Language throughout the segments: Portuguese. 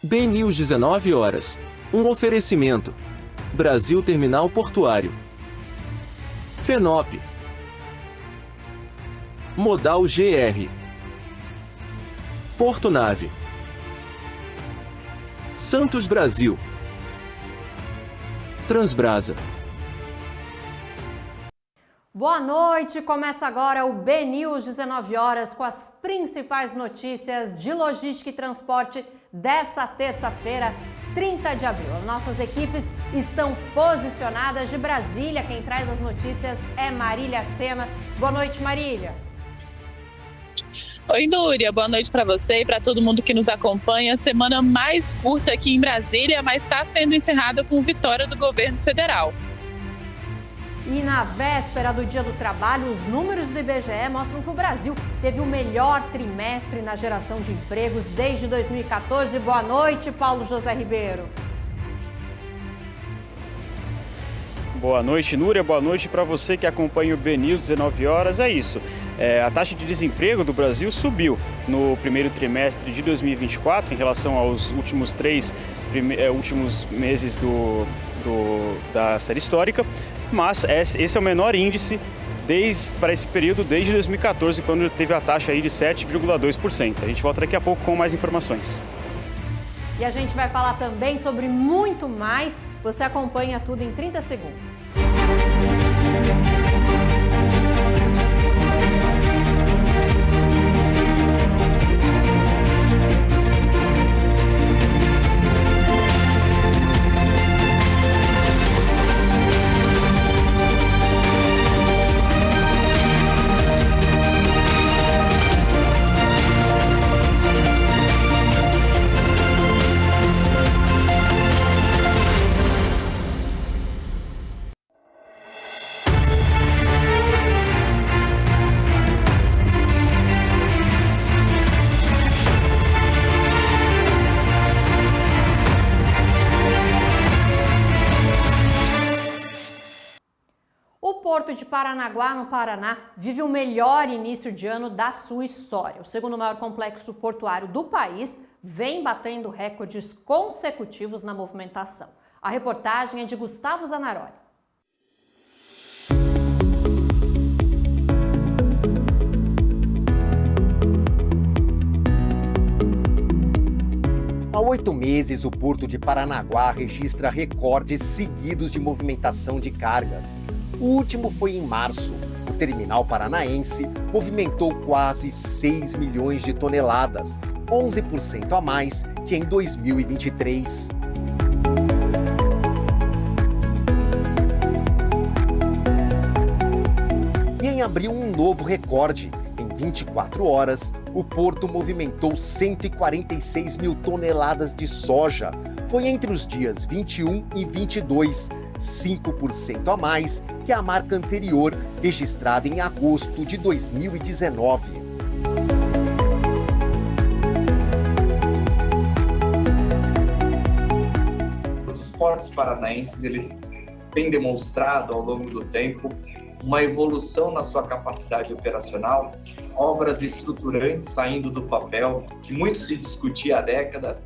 BNews 19 horas. Um oferecimento. Brasil Terminal Portuário. FENOP. Modal GR. Porto Nave. Santos Brasil. Transbrasa. Boa noite, começa agora o BNews 19 horas com as principais notícias de logística e transporte dessa terça-feira, 30 de abril. As nossas equipes estão posicionadas de Brasília. Quem traz as notícias é Marília Sena. Boa noite, Marília. Oi, Núria. Boa noite para você e para todo mundo que nos acompanha. Semana mais curta aqui em Brasília, mas está sendo encerrada com vitória do governo federal. E na véspera do Dia do Trabalho, os números do IBGE mostram que o Brasil teve o melhor trimestre na geração de empregos desde 2014. Boa noite, Paulo José Ribeiro. Boa noite, Núria. Boa noite para você que acompanha o BNews 19 horas. É isso. A taxa de desemprego do Brasil subiu no primeiro trimestre de 2024 em relação aos últimos últimos meses da série histórica, mas esse é o menor índice para esse período desde 2014, quando teve a taxa aí de 7,2%. A gente volta daqui a pouco com mais informações. E a gente vai falar também sobre muito mais. Você acompanha tudo em 30 segundos. O Porto de Paranaguá, no Paraná, vive o melhor início de ano da sua história. O segundo maior complexo portuário do país vem batendo recordes consecutivos na movimentação. A reportagem é de Gustavo Zanaroli. Há 8 meses, o Porto de Paranaguá registra recordes seguidos de movimentação de cargas. O último foi em março. O terminal paranaense movimentou quase 6 milhões de toneladas, 11% a mais que em 2023. E em abril, um novo recorde. Em 24 horas, o porto movimentou 146 mil toneladas de soja. Foi entre os dias 21 e 22, 5% a mais que a marca anterior, registrada em agosto de 2019. Os portos paranaenses, eles têm demonstrado ao longo do tempo uma evolução na sua capacidade operacional, obras estruturantes saindo do papel, que muito se discutia há décadas,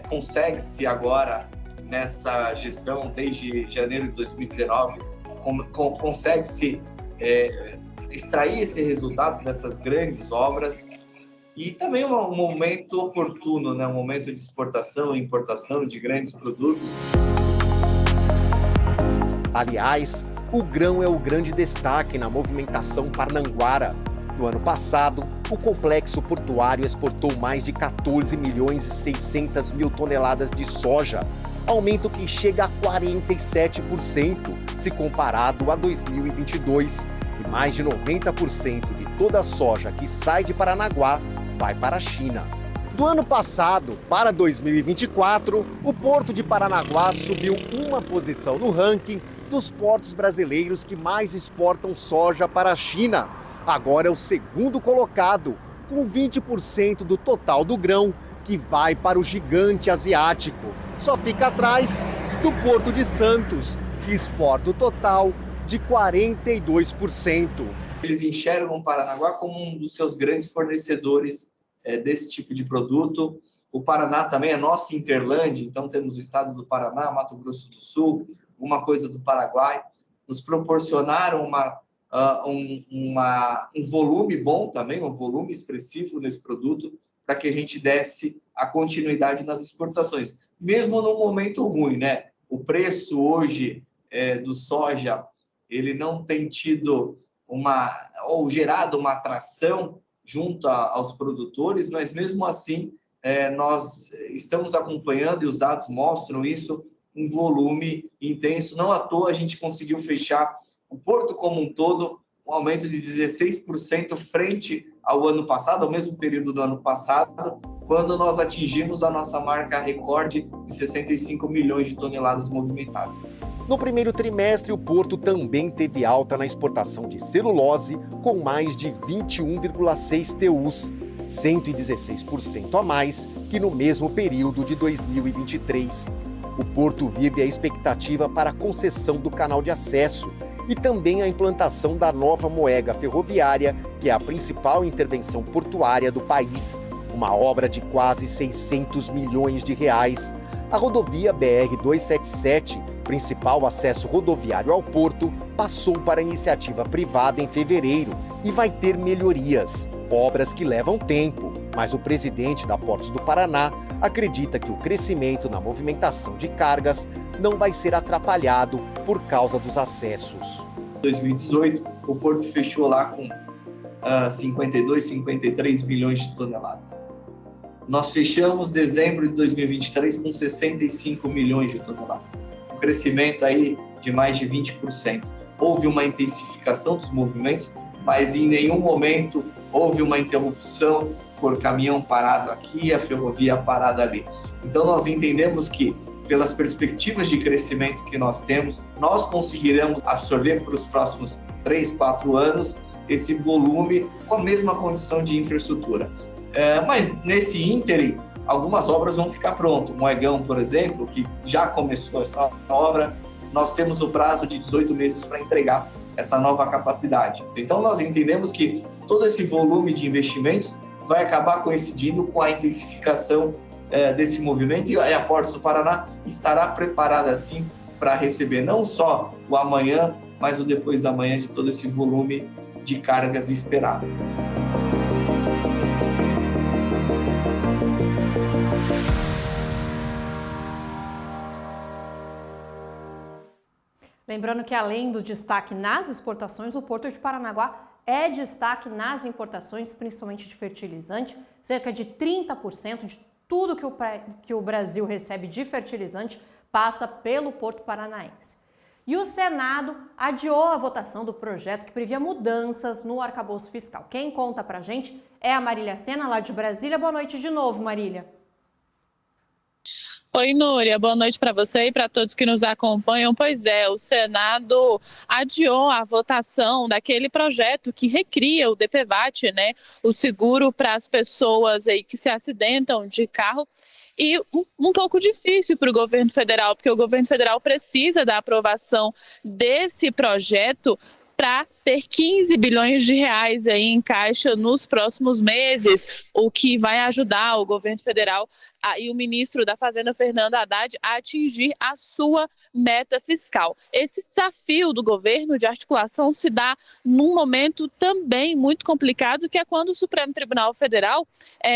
consegue-se agora, nessa gestão, desde janeiro de 2019, consegue-se extrair esse resultado dessas grandes obras e também um momento oportuno, né? Um momento de exportação e importação de grandes produtos. Aliás, o grão é o grande destaque na movimentação parnanguara. No ano passado, o complexo portuário exportou mais de 14 milhões e 600 mil toneladas de soja, aumento que chega a 47% se comparado a 2022. E mais de 90% de toda a soja que sai de Paranaguá vai para a China. Do ano passado para 2024, o Porto de Paranaguá subiu uma posição no ranking dos portos brasileiros que mais exportam soja para a China. Agora é o segundo colocado, com 20% do total do grão que vai para o gigante asiático. Só fica atrás do Porto de Santos, que exporta o total de 42%. Eles enxergam o Paranaguá como um dos seus grandes fornecedores desse tipo de produto. O Paraná também é nossa Interlândia, então temos o estado do Paraná, Mato Grosso do Sul, uma coisa do Paraguai, nos proporcionaram um volume bom também, um volume expressivo nesse produto, para que a gente desse a continuidade nas exportações, mesmo num momento ruim, né? O preço hoje do soja, ele não tem tido ou gerado uma atração junto aos produtores, mas mesmo assim nós estamos acompanhando, e os dados mostram isso, um volume intenso. Não à toa a gente conseguiu fechar o porto como um todo, um aumento de 16% frente ao ano passado, ao mesmo período do ano passado, quando nós atingimos a nossa marca recorde de 65 milhões de toneladas movimentadas. No primeiro trimestre, o porto também teve alta na exportação de celulose, com mais de 21,6 TUs, 116% a mais que no mesmo período de 2023. O porto vive a expectativa para a concessão do canal de acesso e também a implantação da nova moega ferroviária, que é a principal intervenção portuária do país, uma obra de quase 600 milhões de reais. A rodovia BR-277, principal acesso rodoviário ao porto, passou para a iniciativa privada em fevereiro e vai ter melhorias, obras que levam tempo, mas o presidente da Portos do Paraná acredita que o crescimento na movimentação de cargas não vai ser atrapalhado por causa dos acessos. Em 2018, o porto fechou lá com 52, 53 milhões de toneladas. Nós fechamos dezembro de 2023 com 65 milhões de toneladas. Um crescimento aí de mais de 20%. Houve uma intensificação dos movimentos, mas em nenhum momento houve uma interrupção por caminhão parado aqui, a ferrovia parada ali. Então nós entendemos que, pelas perspectivas de crescimento que nós temos, nós conseguiremos absorver para os próximos 3, 4 anos esse volume com a mesma condição de infraestrutura. Mas nesse ínterim, algumas obras vão ficar prontas. O Moegão, por exemplo, que já começou essa obra, nós temos o prazo de 18 meses para entregar essa nova capacidade. Então nós entendemos que todo esse volume de investimentos vai acabar coincidindo com a intensificação desse movimento, e a Portos do Paraná estará preparada assim para receber não só o amanhã, mas o depois da manhã de todo esse volume de cargas esperado. Lembrando que, além do destaque nas exportações, o Porto de Paranaguá é destaque nas importações, principalmente de fertilizante. Cerca de 30% de tudo que o Brasil recebe de fertilizante passa pelo Porto Paranaense. E o Senado adiou a votação do projeto que previa mudanças no arcabouço fiscal. Quem conta pra gente é a Marília Sena, lá de Brasília. Boa noite de novo, Marília. Oi, Núria, boa noite para você e para todos que nos acompanham. Pois é, o Senado adiou a votação daquele projeto que recria o DPVAT, né, o seguro para as pessoas aí que se acidentam de carro. E um pouco difícil para o governo federal, porque o governo federal precisa da aprovação desse projeto para ter 15 bilhões de reais aí em caixa nos próximos meses, o que vai ajudar o governo federal e o ministro da Fazenda, Fernando Haddad, a atingir a sua meta fiscal. Esse desafio do governo de articulação se dá num momento também muito complicado, que é quando o Supremo Tribunal Federal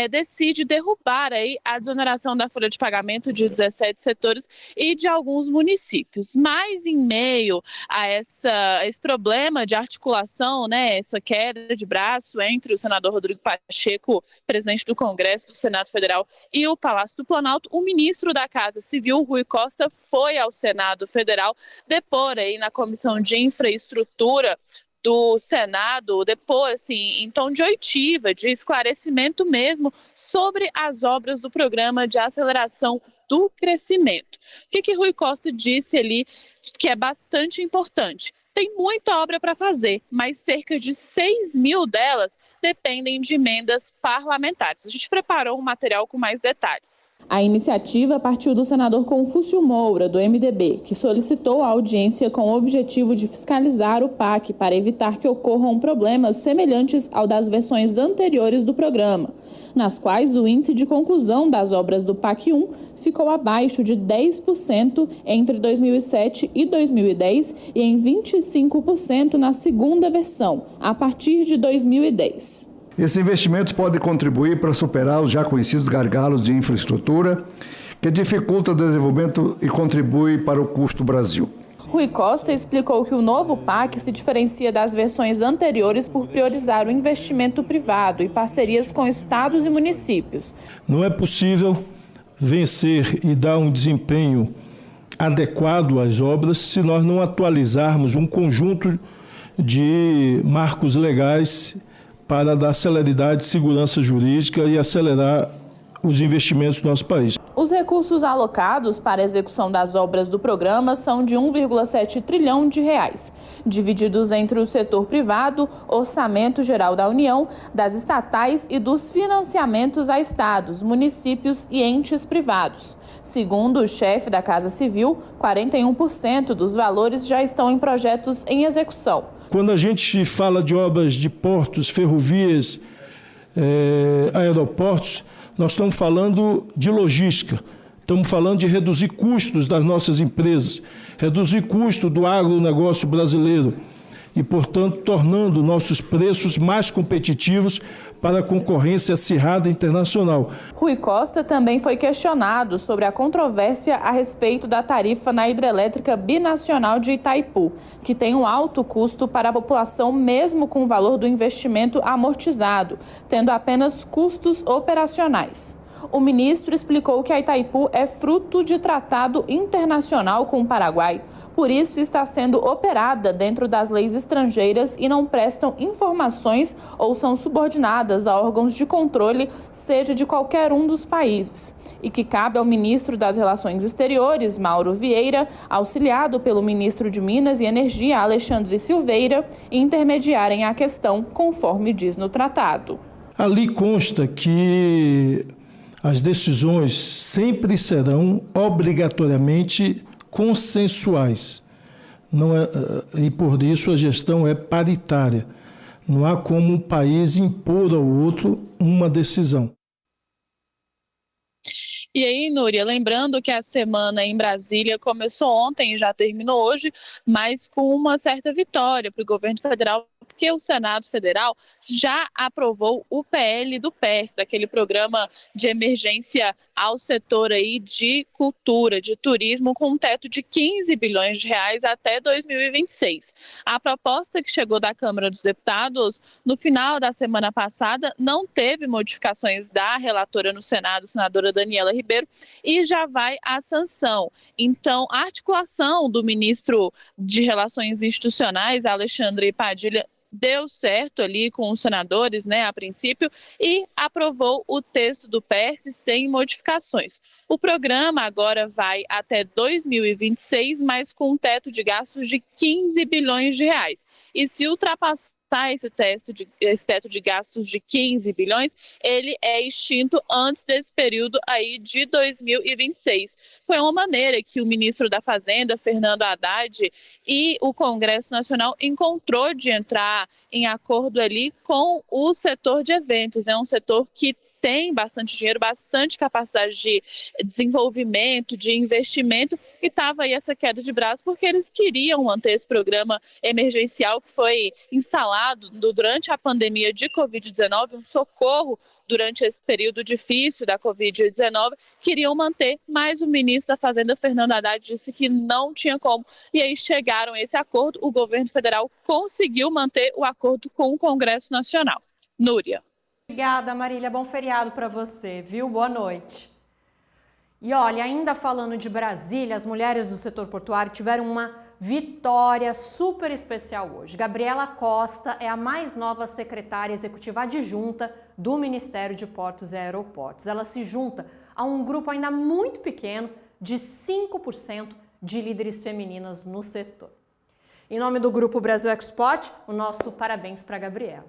decide derrubar aí a desoneração da folha de pagamento de 17 setores e de alguns municípios. Mas em meio a esse problema de articulação, né, essa queda de braço entre o senador Rodrigo Pacheco, presidente do Congresso, do Senado Federal, e o Palácio do Planalto, o ministro da Casa Civil, Rui Costa, foi ao Senado Federal depor aí na Comissão de Infraestrutura do Senado, depor assim, em tom de oitiva, de esclarecimento mesmo, sobre as obras do Programa de Aceleração do Crescimento. O que Rui Costa disse ali que é bastante importante? tem muita obra para fazer, mas cerca de 6 mil delas dependem de emendas parlamentares. A gente preparou um material com mais detalhes. A iniciativa partiu do senador Confúcio Moura, do MDB, que solicitou a audiência com o objetivo de fiscalizar o PAC para evitar que ocorram problemas semelhantes ao das versões anteriores do programa, nas quais o índice de conclusão das obras do PAC 1 ficou abaixo de 10% entre 2007 e 2010 e em 25% na segunda versão, a partir de 2010. Esses investimentos podem contribuir para superar os já conhecidos gargalos de infraestrutura que dificultam o desenvolvimento e contribuem para o custo do Brasil. Rui Costa explicou que o novo PAC se diferencia das versões anteriores por priorizar o investimento privado e parcerias com estados e municípios. Não é possível vencer e dar um desempenho adequado às obras se nós não atualizarmos um conjunto de marcos legais para dar celeridade, segurança jurídica e acelerar os investimentos do nosso país. Os recursos alocados para a execução das obras do programa são de 1,7 trilhão de reais, divididos entre o setor privado, Orçamento Geral da União, das estatais e dos financiamentos a estados, municípios e entes privados. Segundo o chefe da Casa Civil, 41% dos valores já estão em projetos em execução. Quando a gente fala de obras de portos, ferrovias, aeroportos, nós estamos falando de logística, estamos falando de reduzir custos das nossas empresas, reduzir custo do agronegócio brasileiro e, portanto, tornando nossos preços mais competitivos para a concorrência acirrada internacional. Rui Costa também foi questionado sobre a controvérsia a respeito da tarifa na hidrelétrica binacional de Itaipu, que tem um alto custo para a população mesmo com o valor do investimento amortizado, tendo apenas custos operacionais. O ministro explicou que a Itaipu é fruto de tratado internacional com o Paraguai, por isso está sendo operada dentro das leis estrangeiras e não prestam informações ou são subordinadas a órgãos de controle, seja de qualquer um dos países. E que cabe ao ministro das Relações Exteriores, Mauro Vieira, auxiliado pelo ministro de Minas e Energia, Alexandre Silveira, intermediarem a questão conforme diz no tratado. Ali consta que as decisões sempre serão obrigatoriamente consensuais. E por isso a gestão é paritária. Não há como um país impor ao outro uma decisão. E aí, Núria, lembrando que a semana em Brasília começou ontem e já terminou hoje, mas com uma certa vitória para o governo federal, porque o Senado Federal já aprovou o PL do PERS, daquele programa de emergência ao setor aí de cultura, de turismo, com um teto de 15 bilhões de reais até 2026. A proposta que chegou da Câmara dos Deputados no final da semana passada não teve modificações da relatora no Senado, senadora Daniela Ribeiro, e já vai à sanção. Então, a articulação do ministro de Relações Institucionais, Alexandre Padilha, deu certo ali com os senadores, a princípio, e aprovou o texto do PERS sem modificações. O programa agora vai até 2026, mas com um teto de gastos de 15 bilhões de reais. E se ultrapassar esse teto de gastos de 15 bilhões, ele é extinto antes desse período aí de 2026. Foi uma maneira que o ministro da Fazenda, Fernando Haddad, e o Congresso Nacional encontrou de entrar em acordo ali com o setor de eventos, um setor que tem bastante dinheiro, bastante capacidade de desenvolvimento, de investimento, e estava aí essa queda de braço porque eles queriam manter esse programa emergencial que foi instalado durante a pandemia de Covid-19, um socorro durante esse período difícil da Covid-19, queriam manter, mas o ministro da Fazenda, Fernando Haddad, disse que não tinha como, e aí chegaram a esse acordo. O governo federal conseguiu manter o acordo com o Congresso Nacional. Núria. Obrigada, Marília. Bom feriado para você, viu? Boa noite. E olha, ainda falando de Brasília, as mulheres do setor portuário tiveram uma vitória super especial hoje. Gabriela Costa é a mais nova secretária executiva adjunta do Ministério de Portos e Aeroportos. Ela se junta a um grupo ainda muito pequeno de 5% de líderes femininas no setor. Em nome do Grupo Brasil Export, o nosso parabéns para a Gabriela.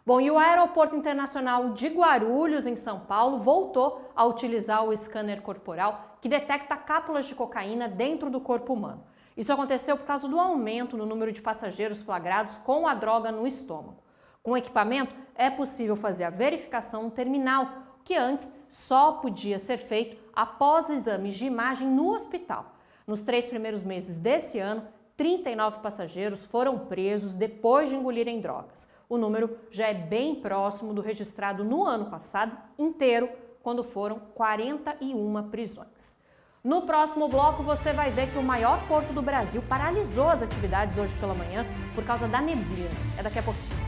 Bom, e o Aeroporto Internacional de Guarulhos, em São Paulo, voltou a utilizar o scanner corporal que detecta cápsulas de cocaína dentro do corpo humano. Isso aconteceu por causa do aumento no número de passageiros flagrados com a droga no estômago. Com o equipamento, é possível fazer a verificação no terminal, que antes só podia ser feito após exames de imagem no hospital. Nos 3 primeiros meses desse ano, 39 passageiros foram presos depois de engolirem drogas. O número já é bem próximo do registrado no ano passado inteiro, quando foram 41 prisões. No próximo bloco, você vai ver que o maior porto do Brasil paralisou as atividades hoje pela manhã por causa da neblina. É daqui a pouquinho.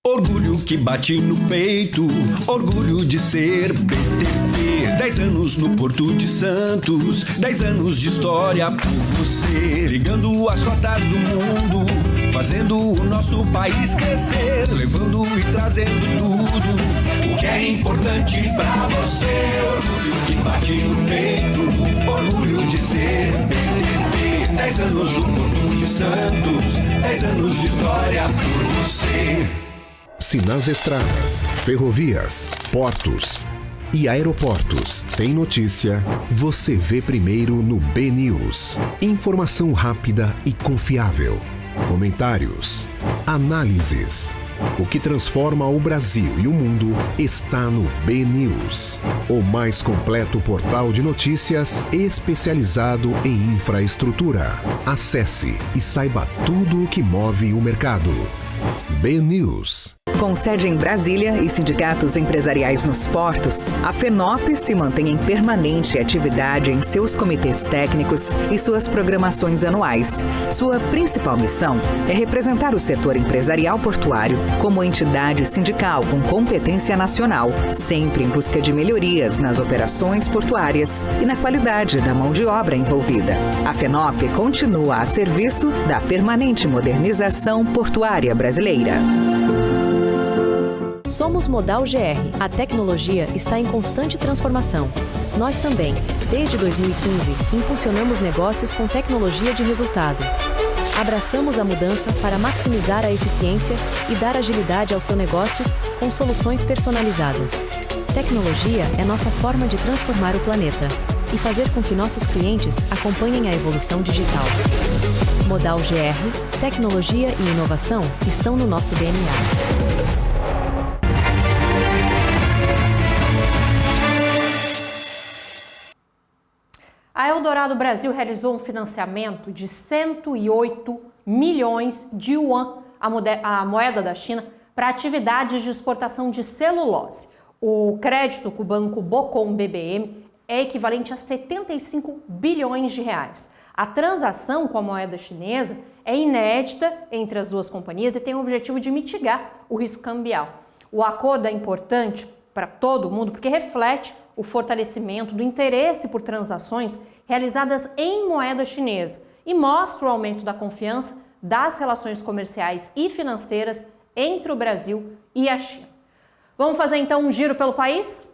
Orgulho que bate no peito, orgulho de ser BTP. 10 anos no Porto de Santos, 10 anos de história por você. Ligando as rotas do mundo, fazendo o nosso país crescer. Levando e trazendo tudo o que é importante pra você. Orgulho que bate no peito, orgulho de ser BTP. 10 anos no Porto de Santos, 10 anos de história por você. Se nas estradas, ferrovias, portos e aeroportos tem notícia, você vê primeiro no BNews. Informação rápida e confiável. Comentários, análises. O que transforma o Brasil e o mundo está no BNews, o mais completo portal de notícias especializado em infraestrutura. Acesse e saiba tudo o que move o mercado. BNews. Com sede em Brasília e sindicatos empresariais nos portos, a FENOP se mantém em permanente atividade em seus comitês técnicos e suas programações anuais. Sua principal missão é representar o setor empresarial portuário como entidade sindical com competência nacional, sempre em busca de melhorias nas operações portuárias e na qualidade da mão de obra envolvida. A FENOP continua a serviço da permanente modernização portuária brasileira. Somos Modal GR. A tecnologia está em constante transformação. Nós também, desde 2015, impulsionamos negócios com tecnologia de resultado. Abraçamos a mudança para maximizar a eficiência e dar agilidade ao seu negócio com soluções personalizadas. Tecnologia é nossa forma de transformar o planeta e fazer com que nossos clientes acompanhem a evolução digital. Modal GR, tecnologia e inovação estão no nosso DNA. A Eldorado Brasil realizou um financiamento de 108 milhões de yuan, a moeda da China, para atividades de exportação de celulose. O crédito com o banco Bocom BBM é equivalente a 75 bilhões de reais. A transação com a moeda chinesa é inédita entre as duas companhias e tem o objetivo de mitigar o risco cambial. O acordo é importante para todo mundo porque reflete o fortalecimento do interesse por transações realizadas em moeda chinesa e mostra o aumento da confiança das relações comerciais e financeiras entre o Brasil e a China. Vamos fazer então um giro pelo país?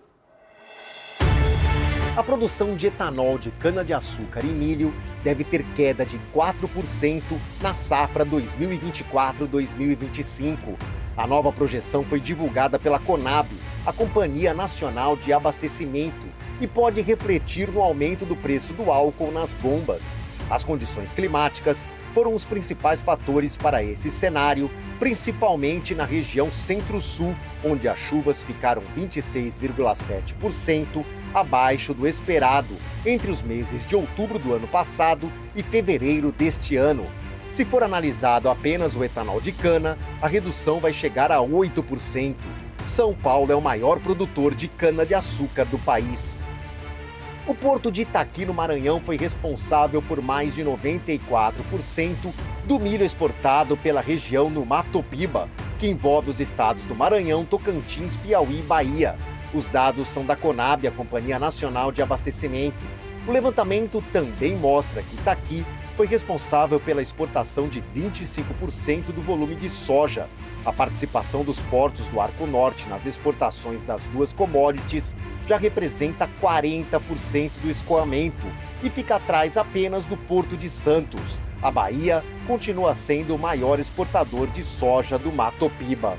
A produção de etanol de cana-de-açúcar e milho deve ter queda de 4% na safra 2024-2025. A nova projeção foi divulgada pela Conab, a Companhia Nacional de Abastecimento, e pode refletir no aumento do preço do álcool nas bombas. As condições climáticas foram os principais fatores para esse cenário, principalmente na região Centro-Sul, onde as chuvas ficaram 26,7% abaixo do esperado entre os meses de outubro do ano passado e fevereiro deste ano. Se for analisado apenas o etanol de cana, a redução vai chegar a 8%. São Paulo é o maior produtor de cana-de-açúcar do país. O porto de Itaqui, no Maranhão, foi responsável por mais de 94% do milho exportado pela região no Mato Piba, que envolve os estados do Maranhão, Tocantins, Piauí e Bahia. Os dados são da Conab, a Companhia Nacional de Abastecimento. O levantamento também mostra que Itaqui foi responsável pela exportação de 25% do volume de soja. A participação dos portos do Arco Norte nas exportações das duas commodities já representa 40% do escoamento e fica atrás apenas do Porto de Santos. A Bahia continua sendo o maior exportador de soja do Mato Piba.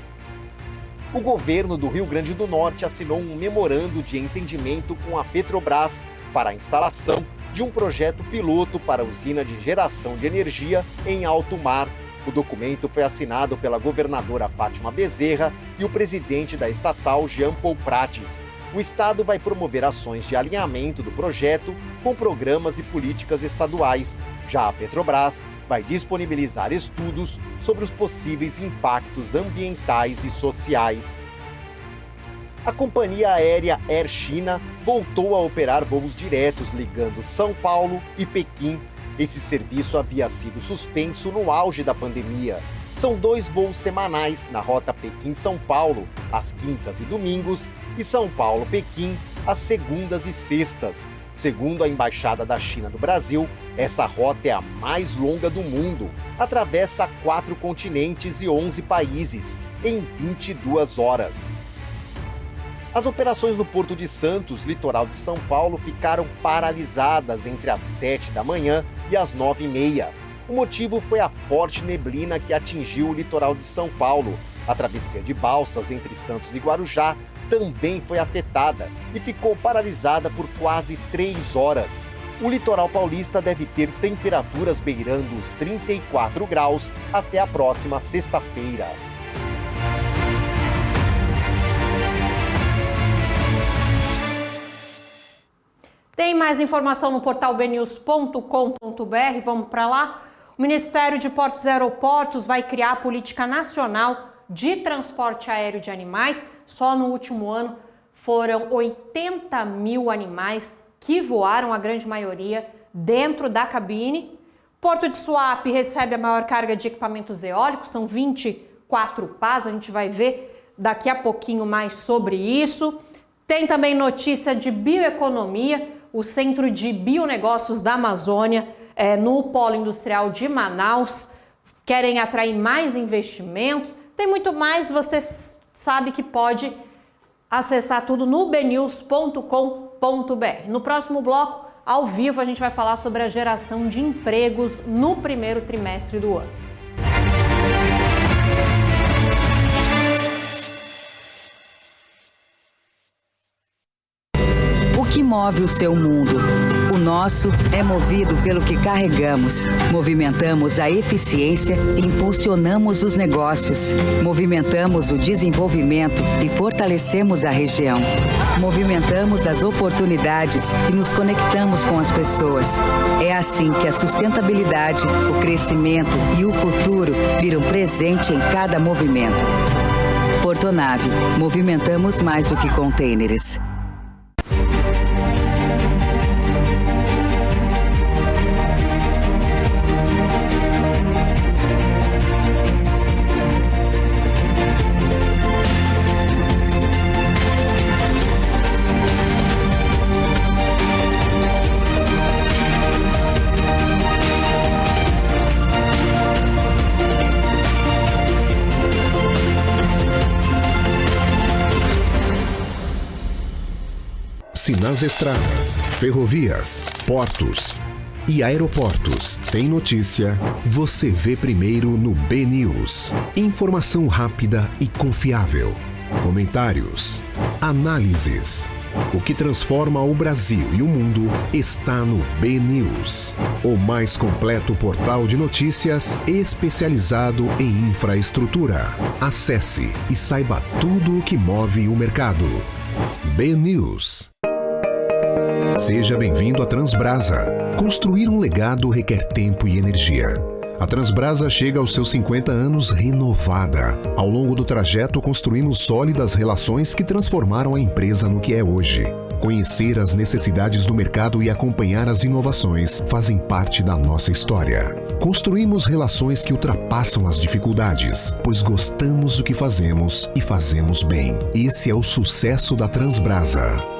O governo do Rio Grande do Norte assinou um memorando de entendimento com a Petrobras para a instalação de um projeto piloto para a usina de geração de energia em alto mar. O documento foi assinado pela governadora Fátima Bezerra e o presidente da estatal, Jean Paul Prates. O Estado vai promover ações de alinhamento do projeto com programas e políticas estaduais. Já a Petrobras vai disponibilizar estudos sobre os possíveis impactos ambientais e sociais. A companhia aérea Air China voltou a operar voos diretos ligando São Paulo e Pequim. Esse serviço havia sido suspenso no auge da pandemia. São 2 voos semanais na rota Pequim-São Paulo, às quintas e domingos, e São Paulo-Pequim, às segundas e sextas. Segundo a Embaixada da China no Brasil, essa rota é a mais longa do mundo. Atravessa 4 continentes e 11 países, em 22 horas. As operações no Porto de Santos, litoral de São Paulo, ficaram paralisadas entre as 7 da manhã e as 9h30. O motivo foi a forte neblina que atingiu o litoral de São Paulo. A travessia de balsas entre Santos e Guarujá também foi afetada e ficou paralisada por quase 3 horas. O litoral paulista deve ter temperaturas beirando os 34 graus até a próxima sexta-feira. Tem mais informação no portal bnews.com.br, vamos para lá. O Ministério de Portos e Aeroportos vai criar a Política Nacional de Transporte Aéreo de Animais. Só no último ano foram 80 mil animais que voaram, a grande maioria dentro da cabine. Porto de Suape recebe a maior carga de equipamentos eólicos, são 24 pás, a gente vai ver daqui a pouquinho mais sobre isso. Tem também notícia de bioeconomia. O Centro de Bionegócios da Amazônia, no Polo Industrial de Manaus, querem atrair mais investimentos. Tem muito mais, você sabe que pode acessar tudo no bnews.com.br. No próximo bloco, ao vivo, a gente vai falar sobre a geração de empregos no primeiro trimestre do ano. O que move o seu mundo? O nosso é movido pelo que carregamos. Movimentamos a eficiência e impulsionamos os negócios. Movimentamos o desenvolvimento e fortalecemos a região. Movimentamos as oportunidades e nos conectamos com as pessoas. É assim que a sustentabilidade, o crescimento e o futuro viram presente em cada movimento. Portonave, movimentamos mais do que contêineres. Se nas estradas, ferrovias, portos e aeroportos tem notícia, você vê primeiro no BNews. Informação rápida e confiável. Comentários, análises. O que transforma o Brasil e o mundo está no BNews, o mais completo portal de notícias especializado em infraestrutura. Acesse e saiba tudo o que move o mercado. BNews. Seja bem-vindo à Transbrasa. Construir um legado requer tempo e energia. A Transbrasa chega aos seus 50 anos renovada. Ao longo do trajeto, construímos sólidas relações que transformaram a empresa no que é hoje. Conhecer as necessidades do mercado e acompanhar as inovações fazem parte da nossa história. Construímos relações que ultrapassam as dificuldades, pois gostamos do que fazemos e fazemos bem. Esse é o sucesso da Transbrasa.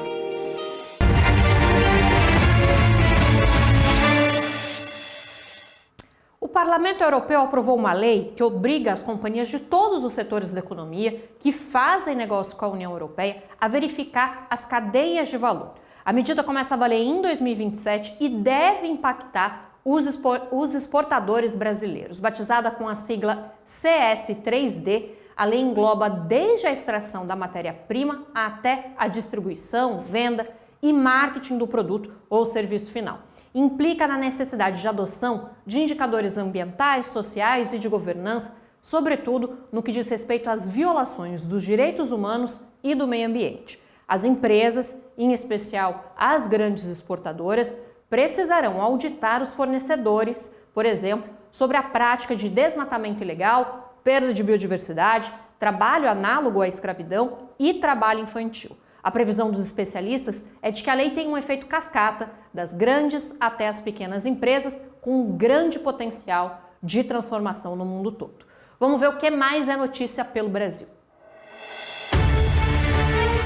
Parlamento Europeu aprovou uma lei que obriga as companhias de todos os setores da economia que fazem negócio com a União Europeia a verificar as cadeias de valor. A medida começa a valer em 2027 e deve impactar os exportadores brasileiros. Batizada com a sigla CS3D, a lei engloba desde a extração da matéria-prima até a distribuição, venda e marketing do produto ou serviço final. Implica na necessidade de adoção de indicadores ambientais, sociais e de governança, sobretudo no que diz respeito às violações dos direitos humanos e do meio ambiente. As empresas, em especial as grandes exportadoras, precisarão auditar os fornecedores, por exemplo, sobre a prática de desmatamento ilegal, perda de biodiversidade, trabalho análogo à escravidão e trabalho infantil. A previsão dos especialistas é de que a lei tem um efeito cascata, das grandes até as pequenas empresas, com um grande potencial de transformação no mundo todo. Vamos ver o que mais é notícia pelo Brasil.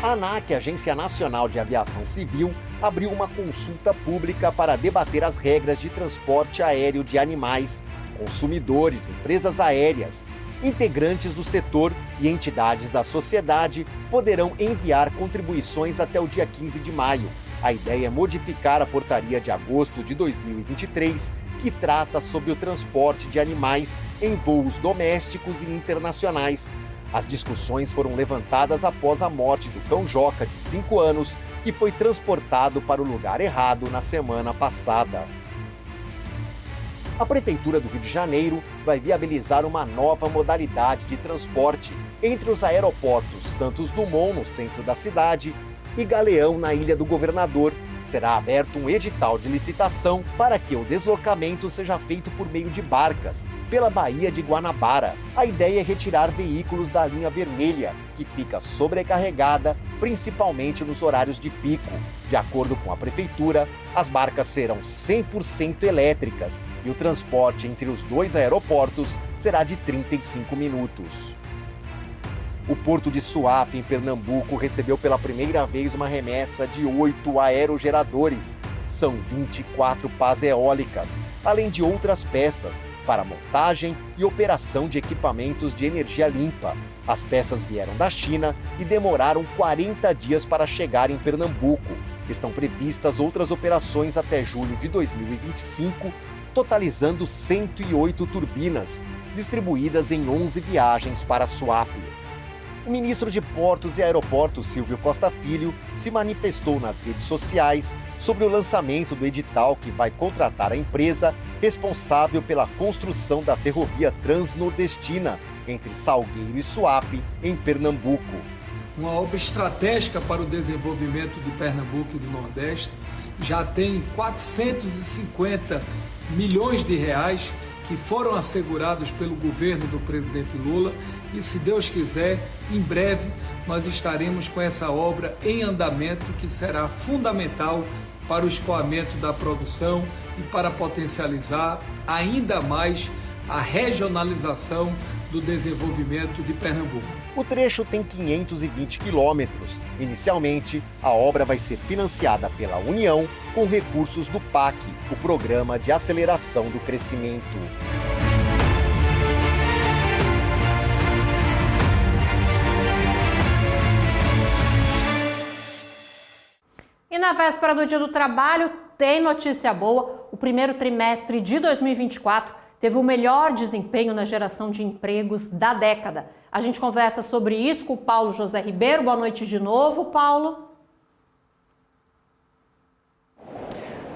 A ANAC, Agência Nacional de Aviação Civil, abriu uma consulta pública para debater as regras de transporte aéreo de animais. Consumidores, empresas aéreas, integrantes do setor e entidades da sociedade poderão enviar contribuições até o dia 15 de maio. A ideia é modificar a portaria de agosto de 2023, que trata sobre o transporte de animais em voos domésticos e internacionais. As discussões foram levantadas após a morte do cão Joca, de 5 anos, que foi transportado para o lugar errado na semana passada. A Prefeitura do Rio de Janeiro vai viabilizar uma nova modalidade de transporte entre os aeroportos Santos Dumont, no centro da cidade, e Galeão, na Ilha do Governador. Será aberto um edital de licitação para que o deslocamento seja feito por meio de barcas, pela Baía de Guanabara. A ideia é retirar veículos da linha vermelha, que fica sobrecarregada, principalmente nos horários de pico. De acordo com a Prefeitura, as barcas serão 100% elétricas e o transporte entre os dois aeroportos será de 35 minutos. O Porto de Suape, em Pernambuco, recebeu pela primeira vez uma remessa de 8 aerogeradores. São 24 pás eólicas, além de outras peças para montagem e operação de equipamentos de energia limpa. As peças vieram da China e demoraram 40 dias para chegar em Pernambuco. Estão previstas outras operações até julho de 2025, totalizando 108 turbinas, distribuídas em 11 viagens para Suape. O ministro de Portos e Aeroportos, Silvio Costa Filho, se manifestou nas redes sociais sobre o lançamento do edital que vai contratar a empresa responsável pela construção da ferrovia transnordestina entre Salgueiro e Suape, em Pernambuco. Uma obra estratégica para o desenvolvimento de Pernambuco e do Nordeste, já tem 450 milhões de reais que foram assegurados pelo governo do presidente Lula e, se Deus quiser, em breve nós estaremos com essa obra em andamento, que será fundamental para o escoamento da produção e para potencializar ainda mais a regionalização do desenvolvimento de Pernambuco. O trecho tem 520 quilômetros. Inicialmente, a obra vai ser financiada pela União com recursos do PAC, o Programa de Aceleração do Crescimento. E na véspera do Dia do Trabalho, tem notícia boa. O primeiro trimestre de 2024 teve o melhor desempenho na geração de empregos da década. A gente conversa sobre isso com o Paulo José Ribeiro. Boa noite de novo, Paulo.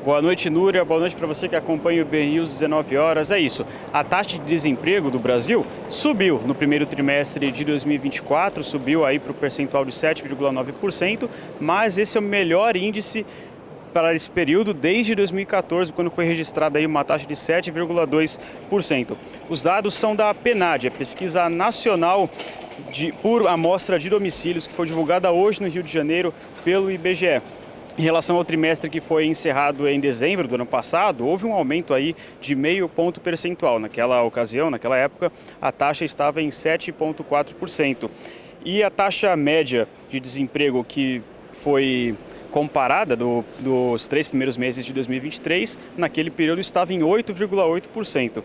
Boa noite, Núria. Boa noite para você que acompanha o BNews 19 horas. É isso, a taxa de desemprego do Brasil subiu no primeiro trimestre de 2024, subiu aí para o percentual de 7,9%, mas esse é o melhor índice para esse período desde 2014, quando foi registrada aí uma taxa de 7,2%. Os dados são da PNAD, a Pesquisa Nacional por Amostra de Domicílios, que foi divulgada hoje no Rio de Janeiro pelo IBGE. Em relação ao trimestre que foi encerrado em dezembro do ano passado, houve um aumento aí de 0,5 ponto percentual. Naquela ocasião, naquela época, a taxa estava em 7,4%. E a taxa média de desemprego que foi comparada dos 3 primeiros meses de 2023, naquele período estava em 8,8%.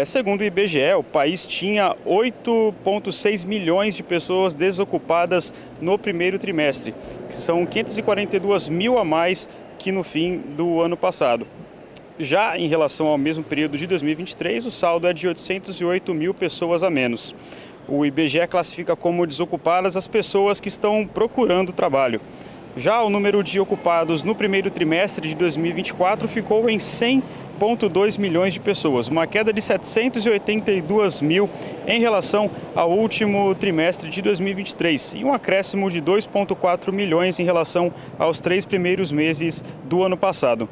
Segundo o IBGE, o país tinha 8,6 milhões de pessoas desocupadas no primeiro trimestre, que são 542 mil a mais que no fim do ano passado. Já em relação ao mesmo período de 2023, o saldo é de 808 mil pessoas a menos. O IBGE classifica como desocupadas as pessoas que estão procurando trabalho. Já o número de ocupados no primeiro trimestre de 2024 ficou em 100,2 milhões de pessoas, uma queda de 782 mil em relação ao último trimestre de 2023 e um acréscimo de 2,4 milhões em relação aos 3 primeiros meses do ano passado.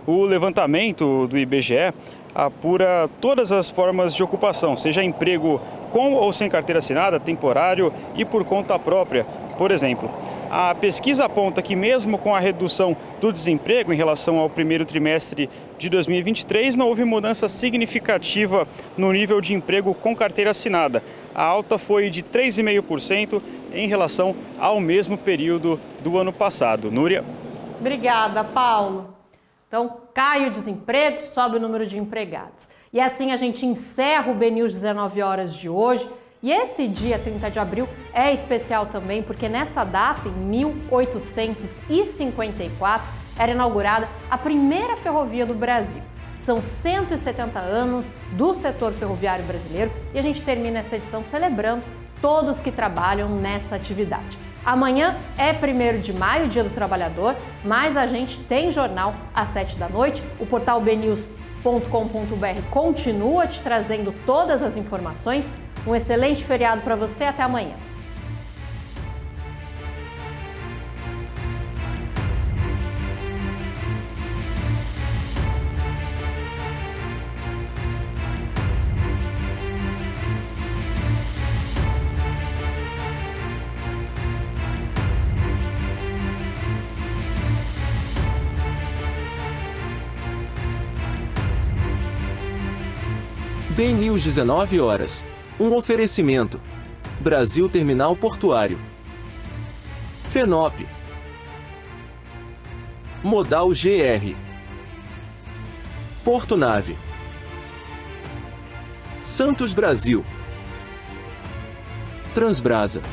O levantamento do IBGE apura todas as formas de ocupação, seja emprego com ou sem carteira assinada, temporário e por conta própria, por exemplo. A pesquisa aponta que mesmo com a redução do desemprego em relação ao primeiro trimestre de 2023, não houve mudança significativa no nível de emprego com carteira assinada. A alta foi de 3,5% em relação ao mesmo período do ano passado. Núria? Obrigada, Paulo. Então, cai o desemprego, sobe o número de empregados. E assim a gente encerra o BNews 19 horas de hoje. E esse dia 30 de abril é especial também porque nessa data, em 1854, era inaugurada a primeira ferrovia do Brasil. São 170 anos do setor ferroviário brasileiro e a gente termina essa edição celebrando todos que trabalham nessa atividade. Amanhã é 1º de maio, Dia do Trabalhador, mas a gente tem jornal às 7 da noite. O portal bnews.com.br continua te trazendo todas as informações. Um excelente feriado para você, até amanhã. BNews 19 horas. Um oferecimento. Brasil Terminal Portuário. FENOP. Modal GR. Porto Nave. Santos Brasil. Transbrasa.